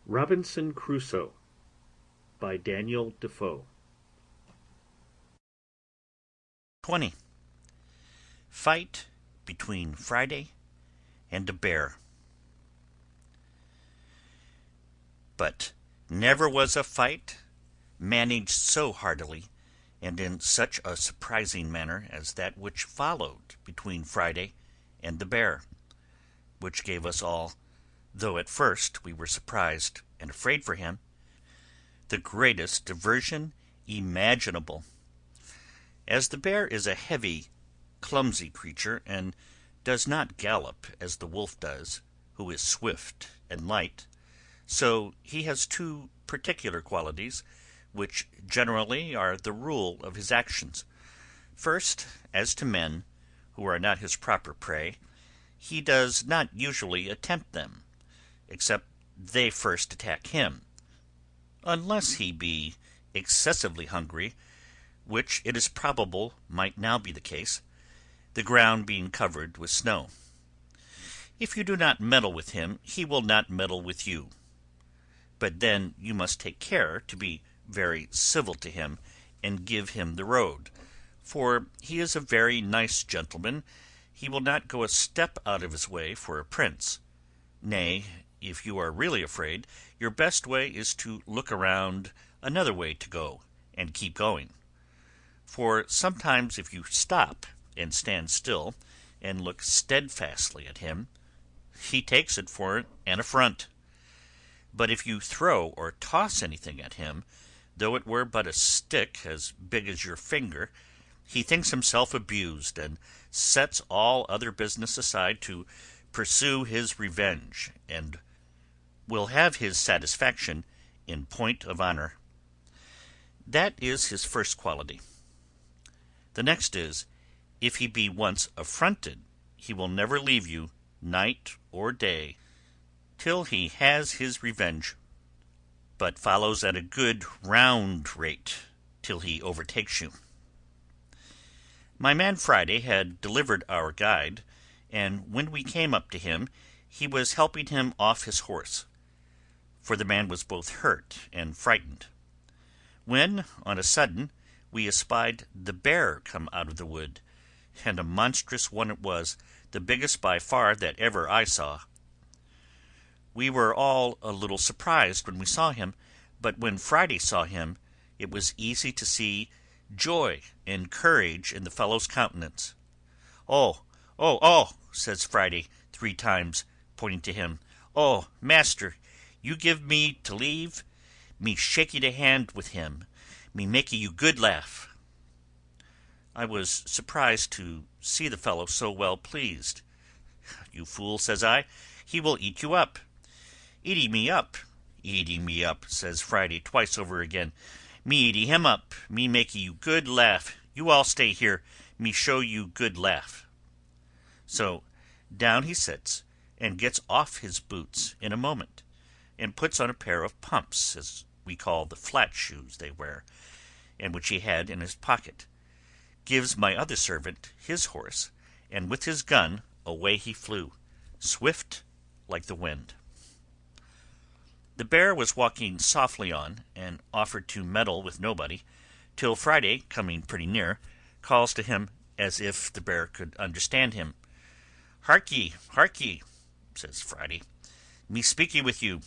Robinson Crusoe by Daniel Defoe. 20. Fight between Friday and a bear. But never was a fight managed so heartily and in such a surprising manner as that which followed between Friday and the bear, which gave us all, though at first we were surprised and afraid for him, the greatest diversion imaginable. As the bear is a heavy, clumsy creature, and does not gallop as the wolf does, who is swift and light, so he has two particular qualities, which generally are the rule of his actions. First, as to men, who are not his proper prey, he does not usually attempt them, except they first attack him, unless he be excessively hungry, which it is probable might now be the case, the ground being covered with snow. If you do not meddle with him, he will not meddle with you. But then you must take care to be very civil to him, and give him the road, for he is a very nice gentleman. He will not go a step out of his way for a prince. Nay, if you are really afraid, your best way is to look around another way to go, and keep going. For sometimes if you stop and stand still, and look steadfastly at him, he takes it for an affront. But if you throw or toss anything at him, though it were but a stick as big as your finger, he thinks himself abused, and sets all other business aside to pursue his revenge, and will have his satisfaction in point of honour. That is his first quality. The next is, if he be once affronted, he will never leave you, night or day, till he has his revenge, but follows at a good round rate till he overtakes you. My man Friday had delivered our guide, and when we came up to him, he was helping him off his horse, for the man was both hurt and frightened, when on a sudden we espied the bear come out of the wood, and a monstrous one it was, the biggest by far that ever I saw. We were all a little surprised when we saw him, but when Friday saw him, it was easy to see joy and courage in the fellow's countenance. "Oh, oh, oh!" says Friday 3 times, pointing to him. "Oh, master, you give me to leave, me shaky the hand with him, me makee you good laugh." I was surprised to see the fellow so well pleased. "You fool," says I, "he will eat you up." "Eating me up," says Friday twice over again. "Me eaty him up, me makee you good laugh. You all stay here, me show you good laugh." So down he sits, and gets off his boots in a moment, and puts on a pair of pumps, as we call the flat shoes they wear, and which he had in his pocket, gives my other servant his horse, and with his gun away he flew, swift like the wind. The bear was walking softly on, and offered to meddle with nobody, till Friday, coming pretty near, calls to him, as if the bear could understand him. "Hark ye, says Friday, "me speaky with you."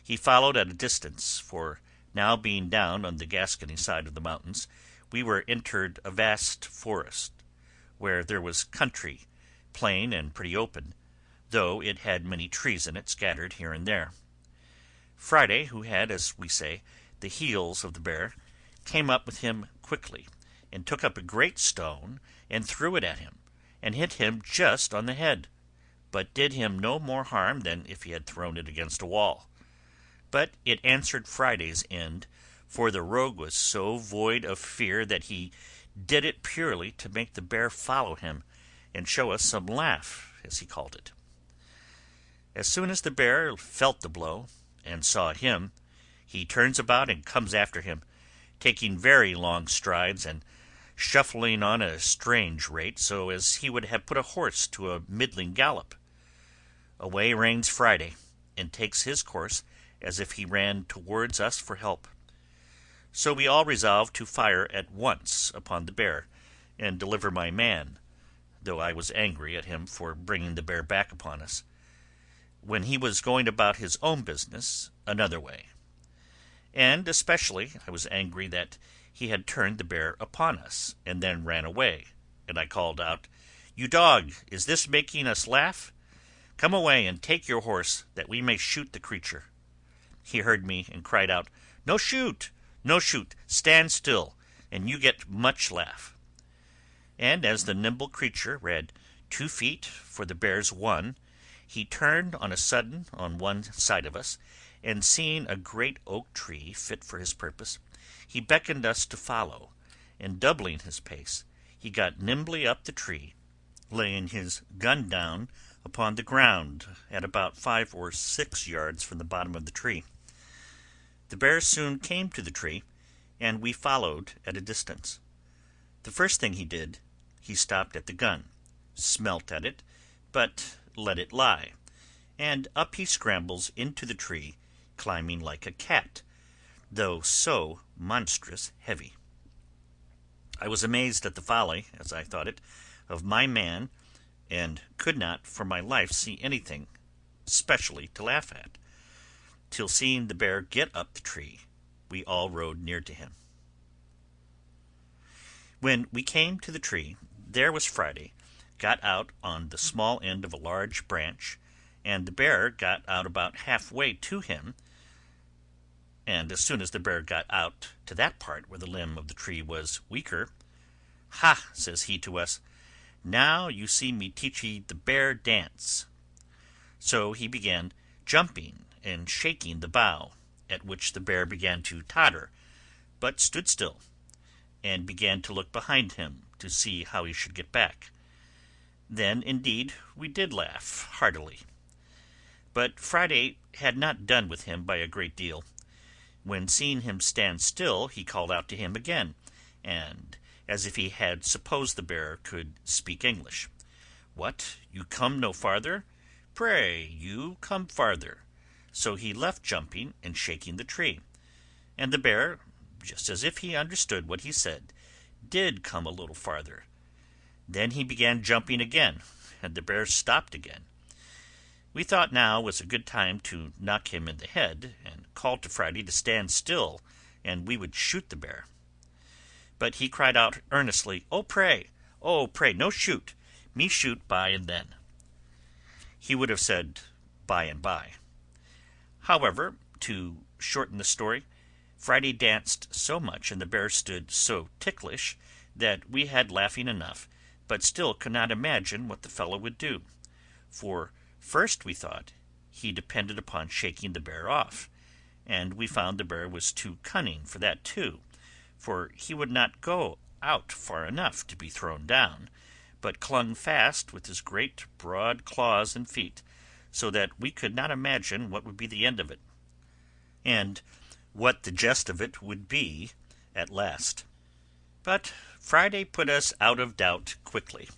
He followed at a distance, for now being down on the Gascony side of the mountains, we were entered a vast forest, where there was country, plain and pretty open, though it had many trees in it scattered here and there. Friday, who had, as we say, the heels of the bear, came up with him quickly, and took up a great stone, and threw it at him, and hit him just on the head, but did him no more harm than if he had thrown it against a wall. But it answered Friday's end, for the rogue was so void of fear that he did it purely to make the bear follow him, and show us some laugh, as he called it. As soon as the bear felt the blow, and saw him, he turns about and comes after him, taking very long strides, and shuffling on a strange rate, so as he would have put a horse to a middling gallop. Away reins Friday, and takes his course as if he ran towards us for help. So we all resolved to fire at once upon the bear, and deliver my man, though I was angry at him for bringing the bear back upon us, when he was going about his own business another way. And especially I was angry that he had turned the bear upon us, and then ran away, and I called out, "You dog, is this making us laugh? Come away and take your horse, that we may shoot the creature." He heard me, and cried out, "No shoot! No shoot! Stand still, and you get much laugh." And as the nimble creature ran 2 feet for the bear's 1, he turned on a sudden on one side of us, and seeing a great oak tree fit for his purpose, he beckoned us to follow, and doubling his pace, he got nimbly up the tree, laying his gun down upon the ground at about 5 or 6 yards from the bottom of the tree. The bear soon came to the tree, and we followed at a distance. The first thing he did, he stopped at the gun, smelt at it, but let it lie, and up he scrambles into the tree, climbing like a cat, though so monstrous heavy. I was amazed at the folly, as I thought it, of my man, and could not for my life see anything specially to laugh at, till seeing the bear get up the tree, we all rode near to him. When we came to the tree, there was Friday, got out on the small end of a large branch, and the bear got out about half-way to him, and as soon as the bear got out to that part where the limb of the tree was weaker, "Ha!" says he to us, "now you see me teach ye the bear dance." So he began jumping and shaking the bough, at which the bear began to totter, but stood still, and began to look behind him to see how he should get back. Then, indeed, we did laugh heartily. But Friday had not done with him by a great deal. When seeing him stand still, he called out to him again, and as if he had supposed the bear could speak English, "What, you come no farther? Pray you come farther." So he left jumping and shaking the tree, and the bear, just as if he understood what he said, did come a little farther. Then he began jumping again, and the bear stopped again. We thought now was a good time to knock him in the head, and called to Friday to stand still, and we would shoot the bear. But he cried out earnestly, oh, pray, no shoot, me shoot by and then." He would have said by and by. However, to shorten the story, Friday danced so much and the bear stood so ticklish that we had laughing enough, but still could not imagine what the fellow would do. For first we thought he depended upon shaking the bear off, and we found the bear was too cunning for that too, for he would not go out far enough to be thrown down, but clung fast with his great broad claws and feet, so that we could not imagine what would be the end of it, and what the jest of it would be at last. But Friday put us out of doubt quickly,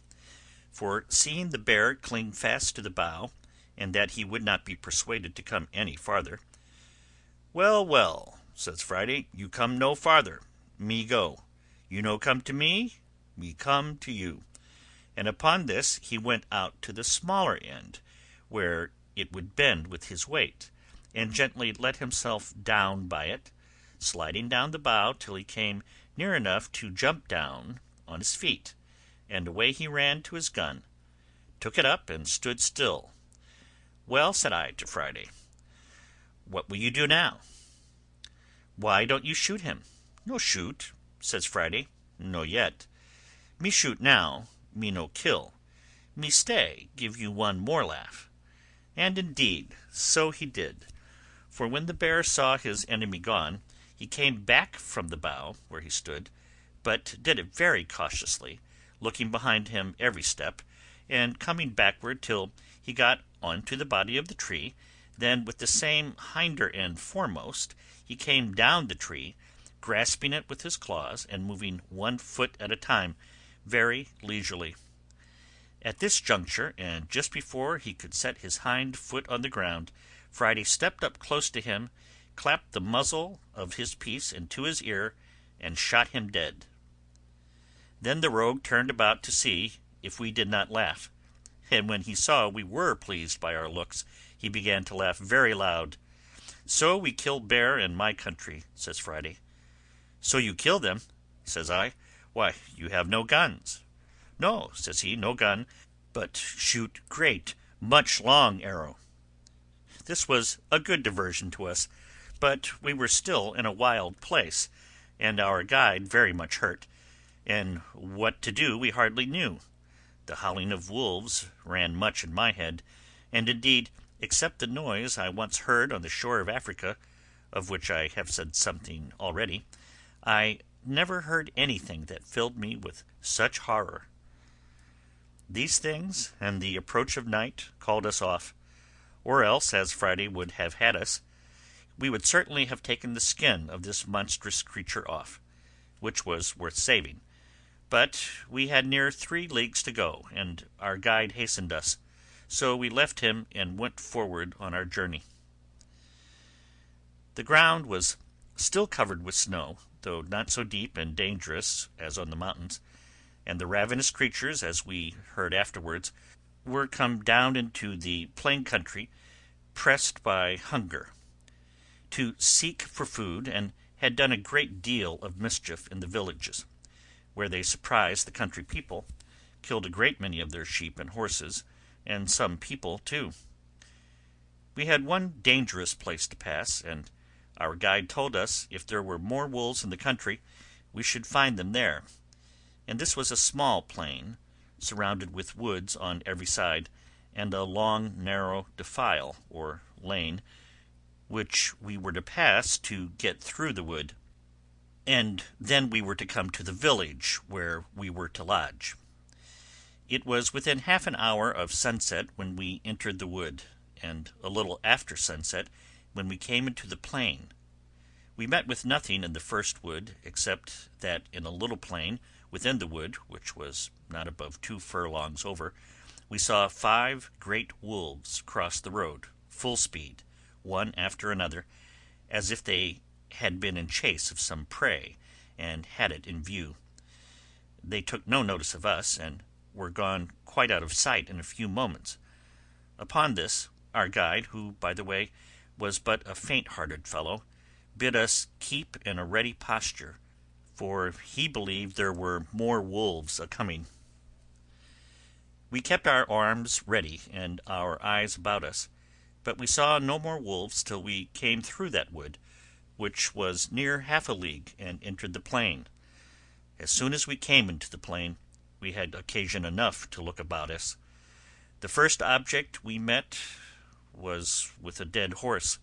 for seeing the bear cling fast to the bough, and that he would not be persuaded to come any farther, "Well, well," says Friday, "you come no farther, me go. You no come to me, me come to you." And upon this he went out to the smaller end, where it would bend with his weight, and gently let himself down by it, sliding down the bough till he came near enough to jump down on his feet, and away he ran to his gun, took it up, and stood still. "Well," said I to Friday, "what will you do now?" "Why don't you shoot him?" "No shoot," says Friday, "no yet. Me shoot now, me no kill. Me stay, give you one more laugh." And indeed so he did, for when the bear saw his enemy gone, he came back from the bough where he stood, but did it very cautiously, looking behind him every step, and coming backward till he got on to the body of the tree. Then with the same hinder end foremost, he came down the tree, grasping it with his claws, and moving 1 foot at a time, very leisurely. At this juncture, and just before he could set his hind foot on the ground, Friday stepped up close to him, clapped the muzzle of his piece into his ear, and shot him dead. Then the rogue turned about to see if we did not laugh, and when he saw we were pleased by our looks, he began to laugh very loud. "So we kill bear in my country," says Friday. "So you kill them?" says I. "Why, you have no guns." "No," says he, "no gun, but shoot great, much long arrow." This was a good diversion to us, but we were still in a wild place, and our guide very much hurt, and what to do we hardly knew. The howling of wolves ran much in my head, and indeed, except the noise I once heard on the shore of Africa, of which I have said something already, I never heard anything that filled me with such horror. These things, and the approach of night, called us off, or else, as Friday would have had us, we would certainly have taken the skin of this monstrous creature off, which was worth saving. But we had near 3 leagues to go, and our guide hastened us, so we left him and went forward on our journey. The ground was still covered with snow, though not so deep and dangerous as on the mountains, and the ravenous creatures, as we heard afterwards, were come down into the plain country, pressed by hunger, to seek for food, and had done a great deal of mischief in the villages, where they surprised the country people, killed a great many of their sheep and horses, and some people too. We had one dangerous place to pass, and our guide told us if there were more wolves in the country, we should find them there, and this was a small plain, surrounded with woods on every side, and a long narrow defile, or lane, which we were to pass to get through the wood, and then we were to come to the village where we were to lodge. It was within half an hour of sunset when we entered the wood, and a little after sunset when we came into the plain. We met with nothing in the first wood, except that in a little plain within the wood, which was not above 2 furlongs over, we saw 5 great wolves cross the road, full speed, one after another, as if they had been in chase of some prey, and had it in view. They took no notice of us, and were gone quite out of sight in a few moments. Upon this, our guide, who, by the way, was but a faint-hearted fellow, bid us keep in a ready posture, for he believed there were more wolves a-coming. We kept our arms ready and our eyes about us, but we saw no more wolves till we came through that wood, which was near half a league, and entered the plain. As soon as we came into the plain, we had occasion enough to look about us. The first object we met was with a dead horse,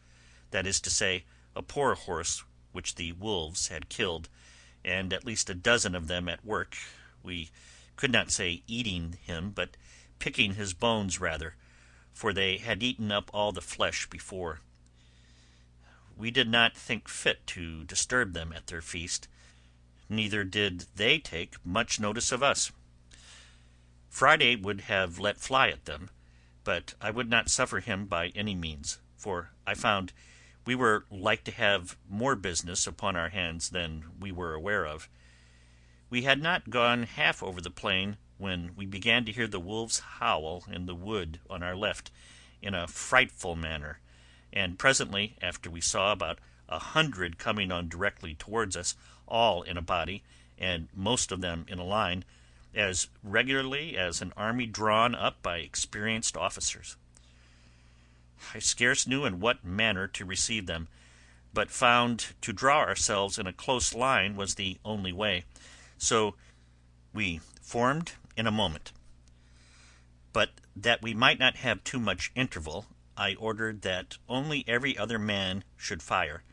that is to say, a poor horse which the wolves had killed, and at least a dozen of them at work, we could not say eating him, but picking his bones rather, for they had eaten up all the flesh before. We did not think fit to disturb them at their feast, neither did they take much notice of us. Friday would have let fly at them, but I would not suffer him by any means, for I found we were like to have more business upon our hands than we were aware of. We had not gone half over the plain when we began to hear the wolves howl in the wood on our left in a frightful manner, and presently, after we saw about 100 coming on directly towards us, all in a body, and most of them in a line, as regularly as an army drawn up by experienced officers. I scarce knew in what manner to receive them, but found to draw ourselves in a close line was the only way, so we formed in a moment. But that we might not have too much interval, I ordered that only every other man should fire,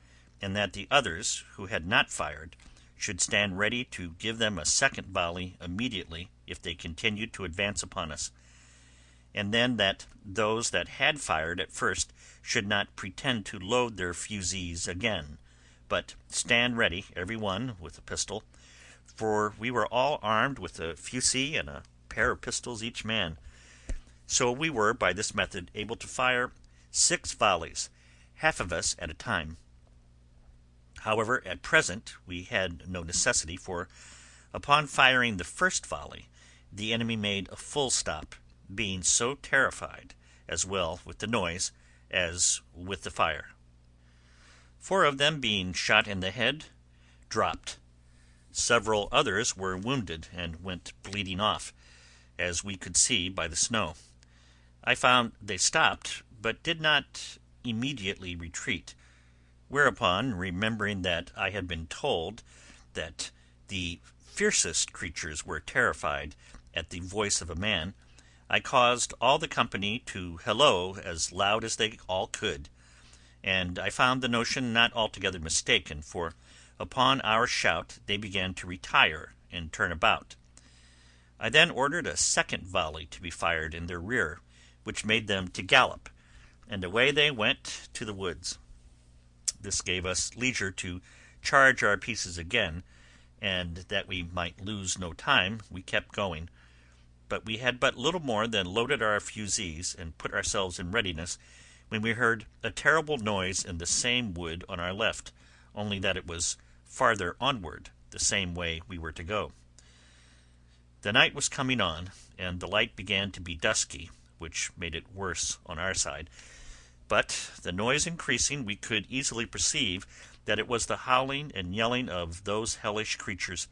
and that the others, who had not fired, should stand ready to give them a second volley immediately if they continued to advance upon us, and then that those that had fired at first should not pretend to load their fusees again, but stand ready, every one with a pistol, for we were all armed with a fusee and a pair of pistols each man. So we were, by this method, able to fire 6 volleys, half of us at a time. However, at present we had no necessity, for upon firing the first volley the enemy made a full stop, being so terrified, as well with the noise as with the fire. 4 of them, being shot in the head, dropped. Several others were wounded and went bleeding off, as we could see by the snow. I found they stopped, but did not immediately retreat, whereupon, remembering that I had been told that the fiercest creatures were terrified at the voice of a man, I caused all the company to hallo as loud as they all could, and I found the notion not altogether mistaken, for upon our shout they began to retire and turn about. I then ordered a second volley to be fired in their rear, which made them to gallop, and away they went to the woods. This gave us leisure to charge our pieces again, and that we might lose no time, we kept going. But we had but little more than loaded our fusees and put ourselves in readiness, when we heard a terrible noise in the same wood on our left, only that it was farther onward, the same way we were to go. The night was coming on, and the light began to be dusky, which made it worse on our side. But the noise increasing, we could easily perceive that it was the howling and yelling of those hellish creatures,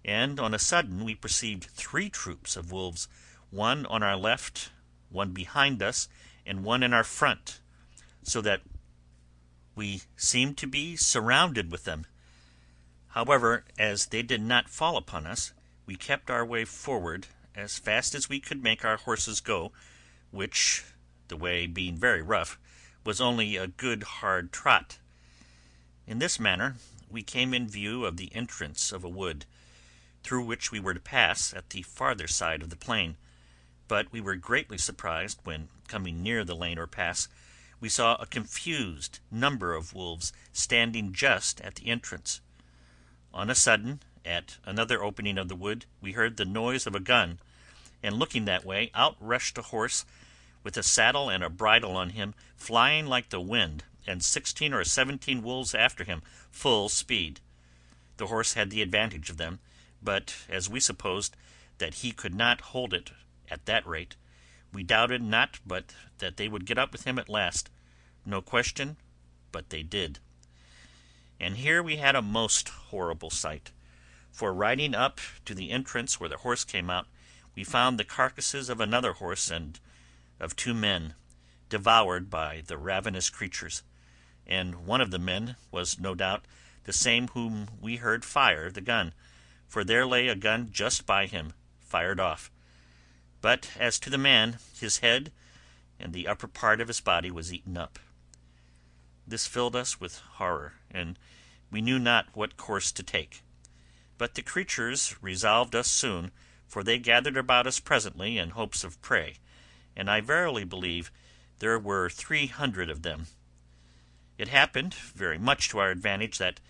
and on a sudden we perceived 3 troops of wolves, one on our left, one behind us, and one in our front, so that we seemed to be surrounded with them. However, as they did not fall upon us, we kept our way forward as fast as we could make our horses go, which, the way being very rough, was only a good hard trot. In this manner we came in view of the entrance of a wood, through which we were to pass at the farther side of the plain, but we were greatly surprised when, coming near the lane or pass, we saw a confused number of wolves standing just at the entrance. On a sudden, at another opening of the wood, we heard the noise of a gun, and looking that way, out rushed a horse, with a saddle and a bridle on him, flying like the wind, and 16 or 17 wolves after him, full speed. The horse had the advantage of them, but as we supposed that he could not hold it at that rate, we doubted not but that they would get up with him at last. No question but they did. And here we had a most horrible sight, for riding up to the entrance where the horse came out, we found the carcasses of another horse and of 2 men, devoured by the ravenous creatures, and one of the men was no doubt the same whom we heard fire the gun, for there lay a gun just by him, fired off. But as to the man, his head and the upper part of his body was eaten up. This filled us with horror, and we knew not what course to take. But the creatures resolved us soon, for they gathered about us presently in hopes of prey, and I verily believe there were 300 of them. It happened, very much to our advantage, that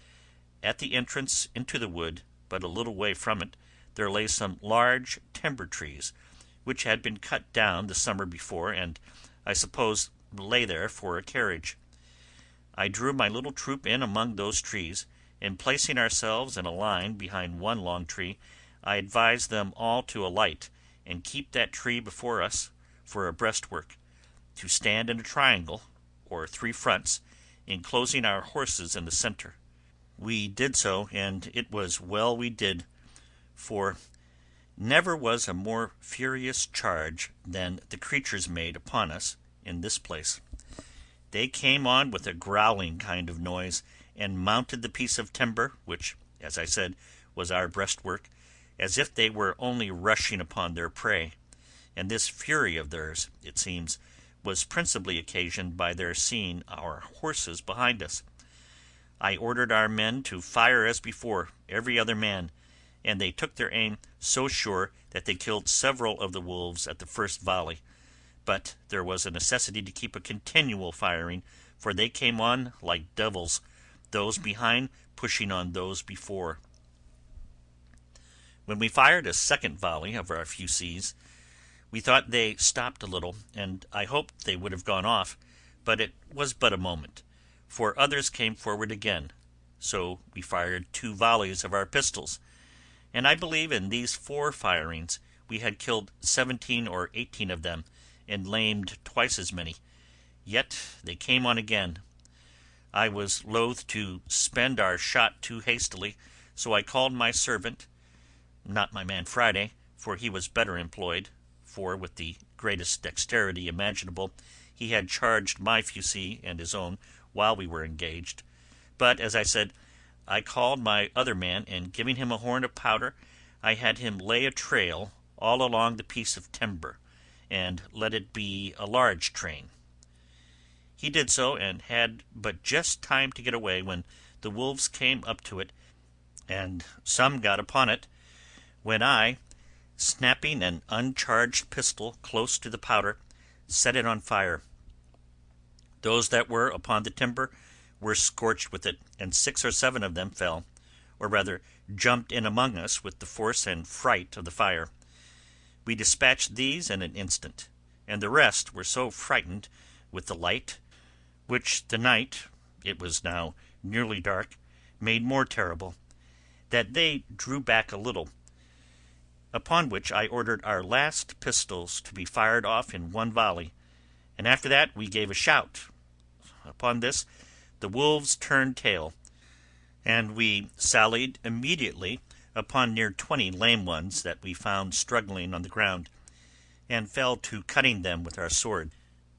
at the entrance into the wood, but a little way from it, there lay some large timber trees, which had been cut down the summer before, and I suppose lay there for a carriage. I drew my little troop in among those trees, and placing ourselves in a line behind one long tree, I advised them all to alight and keep that tree before us for a breastwork, to stand in a triangle, or 3 fronts, enclosing our horses in the centre. We did so, and it was well we did, for never was a more furious charge than the creatures made upon us in this place. They came on with a growling kind of noise, and mounted the piece of timber, which, as I said, was our breastwork, as if they were only rushing upon their prey, and this fury of theirs, it seems, was principally occasioned by their seeing our horses behind us. I ordered our men to fire as before, every other man, and they took their aim so sure that they killed several of the wolves at the first volley, but there was a necessity to keep a continual firing, for they came on like devils, those behind pushing on those before. When we fired a second volley of our fusees, we thought they stopped a little, and I hoped they would have gone off, but it was but a moment, for others came forward again, so we fired 2 volleys of our pistols, and I believe in these 4 firings we had killed 17 or 18 of them, and lamed twice as many, yet they came on again. I was loath to spend our shot too hastily, so I called my servant, not my man Friday, for he was better employed, for with the greatest dexterity imaginable he had charged my fusee and his own while we were engaged, but, as I said, I called my other man, and giving him a horn of powder, I had him lay a trail all along the piece of timber, and let it be a large train. He did so, and had but just time to get away when the wolves came up to it, and some got upon it, when I, snapping an uncharged pistol close to the powder, set it on fire. Those that were upon the timber were scorched with it, and 6 or 7 of them fell, or rather jumped in among us with the force and fright of the fire. We dispatched these in an instant, and the rest were so frightened with the light, which the night, it was now nearly dark, made more terrible, that they drew back a little, upon which I ordered our last pistols to be fired off in 1 volley, and after that we gave a shout. Upon this the wolves turned tail, and we sallied immediately upon near 20 lame ones that we found struggling on the ground, and fell to cutting them with our sword,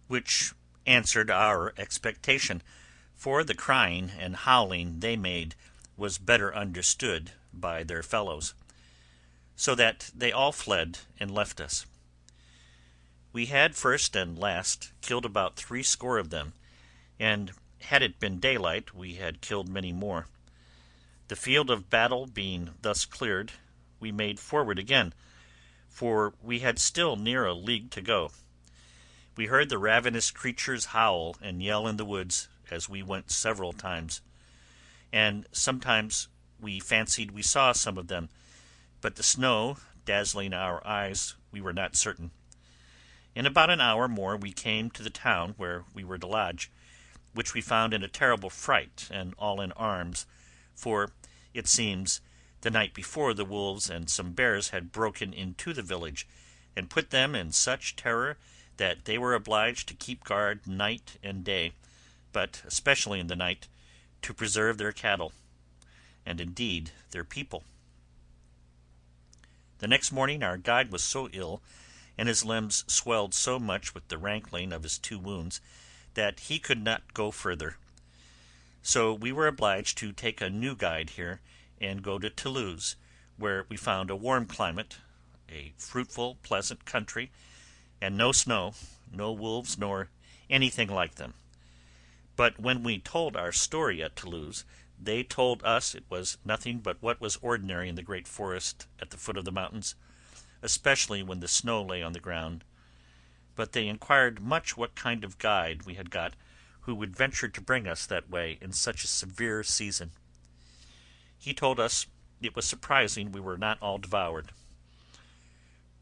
which answered our expectation, for the crying and howling they made was better understood by their fellows, so that they all fled and left us. We had first and last killed about 60 of them, and had it been daylight we had killed many more. The field of battle being thus cleared, we made forward again, for we had still near a league to go. We heard the ravenous creatures howl and yell in the woods as we went several times, and sometimes we fancied we saw some of them, but the snow dazzling our eyes, we were not certain. In about an hour more we came to the town where we were to lodge, which we found in a terrible fright and all in arms, for, it seems, the night before the wolves and some bears had broken into the village, and put them in such terror that they were obliged to keep guard night and day, but especially in the night, to preserve their cattle, and indeed their people. The next morning our guide was so ill, and his limbs swelled so much with the rankling of his 2 wounds, that he could not go further. So we were obliged to take a new guide here, and go to Toulouse, where we found a warm climate, a fruitful, pleasant country, and no snow, no wolves, nor anything like them. But when we told our story at Toulouse, they told us it was nothing but what was ordinary in the great forest at the foot of the mountains, especially when the snow lay on the ground. But they inquired much what kind of guide we had got, who would venture to bring us that way in such a severe season. He told us it was surprising we were not all devoured.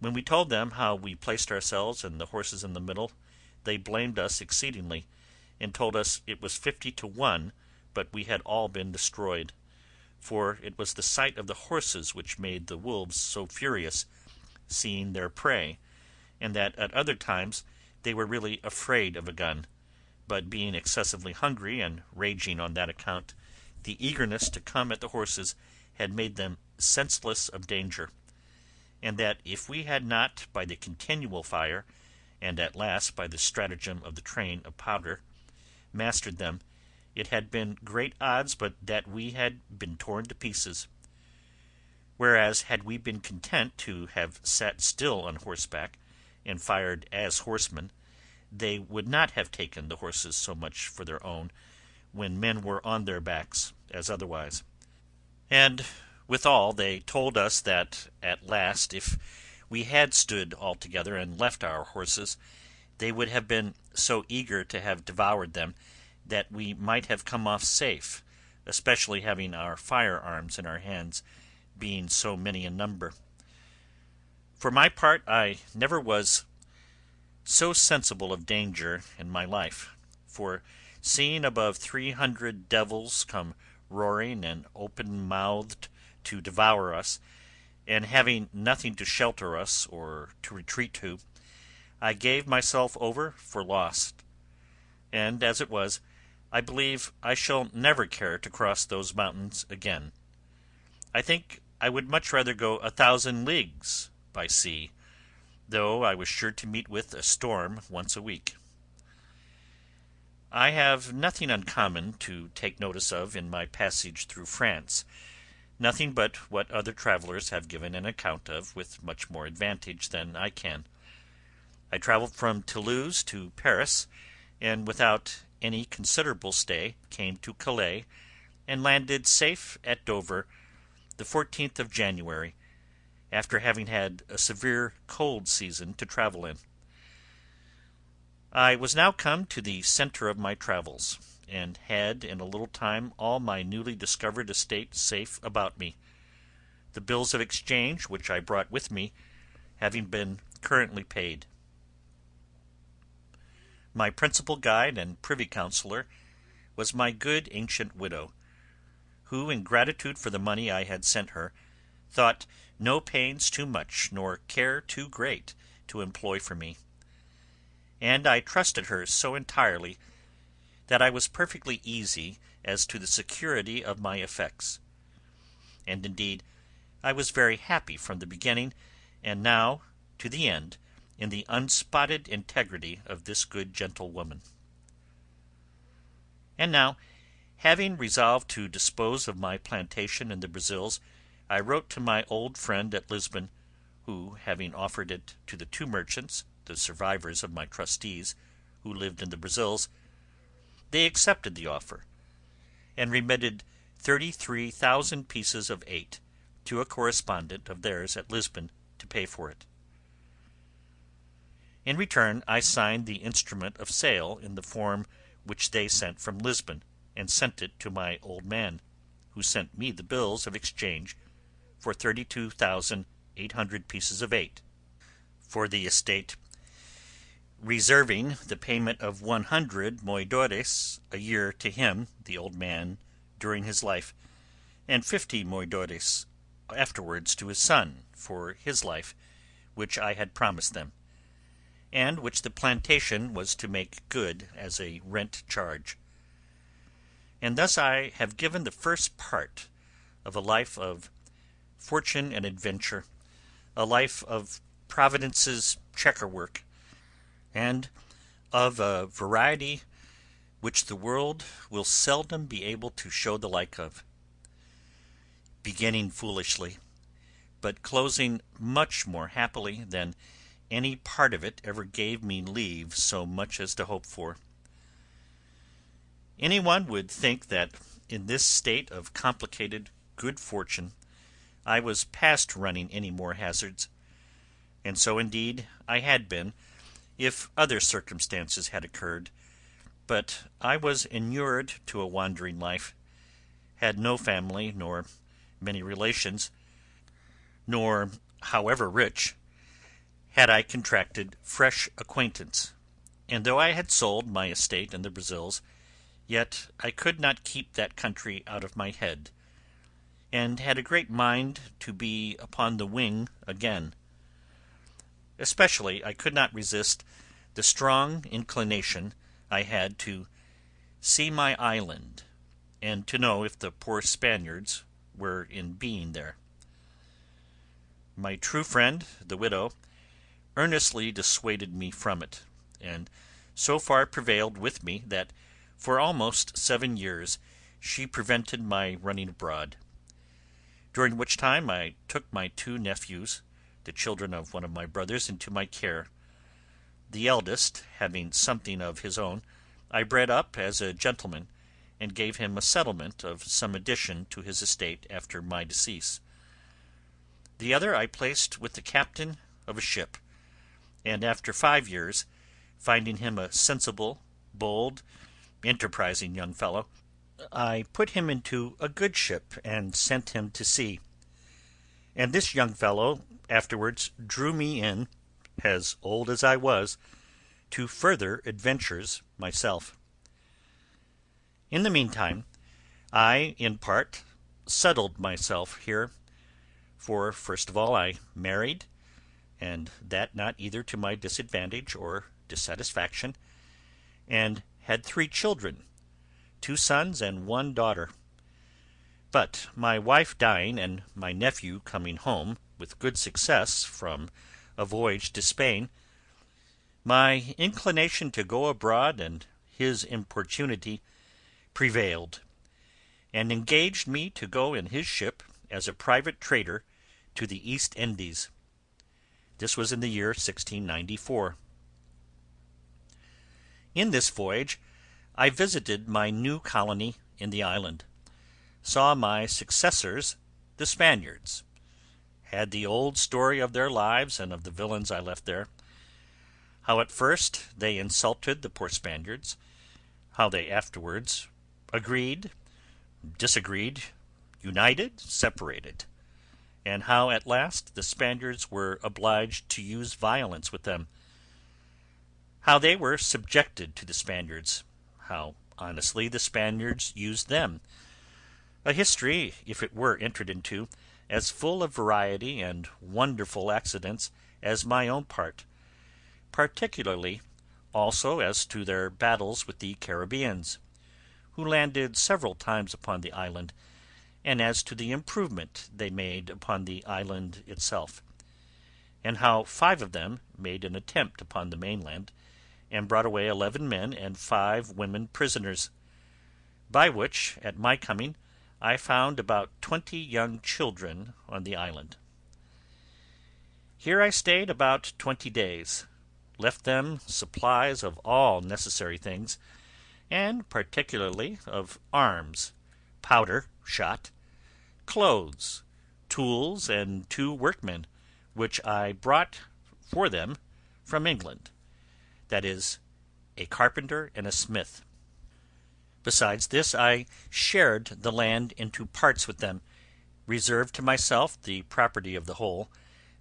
When we told them how we placed ourselves and the horses in the middle, they blamed us exceedingly, and told us it was 50 to 1, but we had all been destroyed, for it was the sight of the horses which made the wolves so furious, seeing their prey, and that at other times they were really afraid of a gun, but being excessively hungry and raging on that account, the eagerness to come at the horses had made them senseless of danger, and that if we had not by the continual fire, and at last by the stratagem of the train of powder, mastered them, it had been great odds but that we had been torn to pieces. Whereas had we been content to have sat still on horseback, and fired as horsemen, they would not have taken the horses so much for their own, when men were on their backs, as otherwise. And withal they told us that at last, if we had stood all together and left our horses, they would have been so eager to have devoured them that we might have come off safe, especially having our firearms in our hands, being so many in number. For my part, I never was so sensible of danger in my life, for seeing above 300 devils come roaring and open-mouthed to devour us, and having nothing to shelter us or to retreat to, I gave myself over for lost, and as it was, I believe I shall never care to cross those mountains again. I think I would much rather go 1,000 leagues by sea, though I was sure to meet with a storm once a week. I have nothing uncommon to take notice of in my passage through France, nothing but what other travellers have given an account of with much more advantage than I can. I travelled from Toulouse to Paris, and without any considerable stay came to Calais, and landed safe at Dover the 14th of January, after having had a severe cold season to travel in. I was now come to the centre of my travels, and had in a little time all my newly discovered estate safe about me, the bills of exchange which I brought with me having been currently paid. My principal guide and privy counsellor was my good ancient widow, who, in gratitude for the money I had sent her, thought no pains too much nor care too great to employ for me, and I trusted her so entirely that I was perfectly easy as to the security of my effects; and indeed I was very happy from the beginning, and now to the end, in the unspotted integrity of this good gentlewoman. And now, having resolved to dispose of my plantation in the Brazils, I wrote to my old friend at Lisbon, who, having offered it to the 2 merchants, the survivors of my trustees, who lived in the Brazils, they accepted the offer, and remitted 33,000 pieces of 8 to a correspondent of theirs at Lisbon to pay for it. In return I signed the instrument of sale in the form which they sent from Lisbon, and sent it to my old man, who sent me the bills of exchange for 32,800 pieces of 8 for the estate, reserving the payment of 100 moidores a year to him, the old man, during his life, and 50 moidores afterwards to his son for his life, which I had promised them, and which the plantation was to make good as a rent charge. And thus I have given the first part of a life of fortune and adventure, a life of Providence's checker-work, and of a variety which the world will seldom be able to show the like of, beginning foolishly, but closing much more happily than any part of it ever gave me leave so much as to hope for. Any one would think that in this state of complicated good fortune I was past running any more hazards, and so indeed I had been, if other circumstances had occurred, but I was inured to a wandering life, had no family nor many relations, nor, however rich, had I contracted fresh acquaintance, and though I had sold my estate in the Brazils, yet I could not keep that country out of my head, and had a great mind to be upon the wing again. Especially I could not resist the strong inclination I had to see my island, and to know if the poor Spaniards were in being there. My true friend, the widow, earnestly dissuaded me from it, and so far prevailed with me that for almost 7 years she prevented my running abroad, during which time I took my 2 nephews, the children of one of my brothers, into my care. The eldest, having something of his own, I bred up as a gentleman, and gave him a settlement of some addition to his estate after my decease. The other I placed with the captain of a ship, and after 5 years, finding him a sensible, bold, enterprising young fellow, I put him into a good ship and sent him to sea. And this young fellow afterwards drew me in, as old as I was, to further adventures myself. In the meantime, I, in part, settled myself here, for first of all I married, and that not either to my disadvantage or dissatisfaction, and had 3 children, 2 sons and 1 daughter. But my wife dying, and my nephew coming home with good success from a voyage to Spain, my inclination to go abroad and his importunity prevailed, and engaged me to go in his ship as a private trader to the East Indies. This was in the year 1694. In this voyage I visited my new colony in the island, saw my successors, the Spaniards, had the old story of their lives and of the villains I left there, how at first they insulted the poor Spaniards, how they afterwards agreed, disagreed, united, separated, and how at last the Spaniards were obliged to use violence with them, how they were subjected to the Spaniards, how honestly the Spaniards used them, a history, if it were entered into, as full of variety and wonderful accidents as my own part, particularly also as to their battles with the Caribbeans, who landed several times upon the island, and as to the improvement they made upon the island itself, and how 5 of them made an attempt upon the mainland, and brought away 11 men and 5 women prisoners, by which, at my coming, I found about 20 young children on the island. Here I stayed about 20 days, left them supplies of all necessary things, and particularly of arms, powder, shot, clothes, tools, and 2 workmen, which I brought for them from England, that is, a carpenter and a smith. Besides this, I shared the land into parts with them, reserved to myself the property of the whole,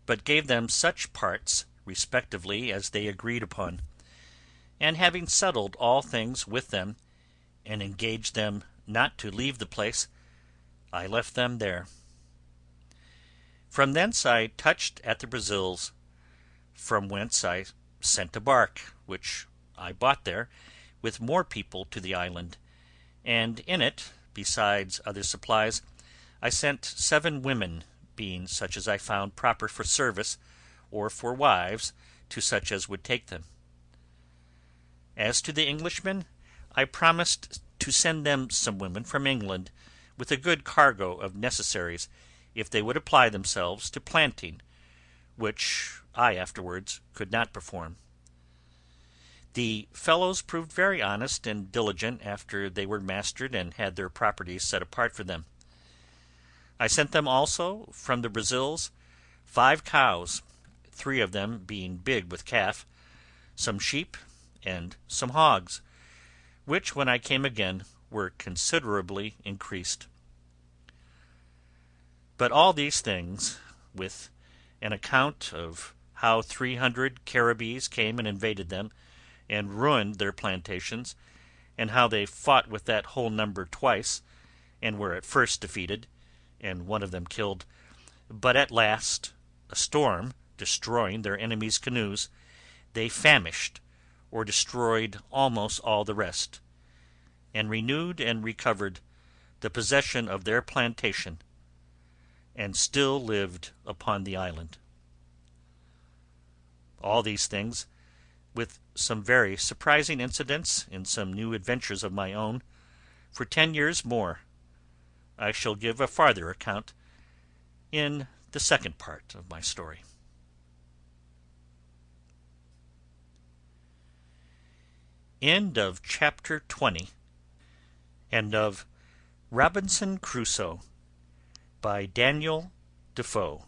but gave them such parts respectively as they agreed upon, and having settled all things with them, and engaged them not to leave the place, I left them there. From thence I touched at the Brazils, from whence I sent a bark, which I bought there, with more people to the island, and in it, besides other supplies, I sent 7 women, being such as I found proper for service, or for wives to such as would take them. As to the Englishmen, I promised to send them some women from England, with a good cargo of necessaries, if they would apply themselves to planting, which I afterwards could not perform. The fellows proved very honest and diligent after they were mastered and had their properties set apart for them. I sent them also from the Brazils 5 cows, 3 of them being big with calf, some sheep, and some hogs, which when I came again were considerably increased. But all these things, with an account of how 300 Caribbees came and invaded them, and ruined their plantations, and how they fought with that whole number twice, and were at first defeated, and one of them killed, but at last, a storm destroying their enemies' canoes, they famished, or destroyed almost all the rest, and renewed and recovered the possession of their plantation, and still lived upon the island. All these things, with some very surprising incidents in some new adventures of my own, for 10 years more, I shall give a farther account in the second part of my story. End of chapter 20, and of Robinson Crusoe by Daniel Defoe.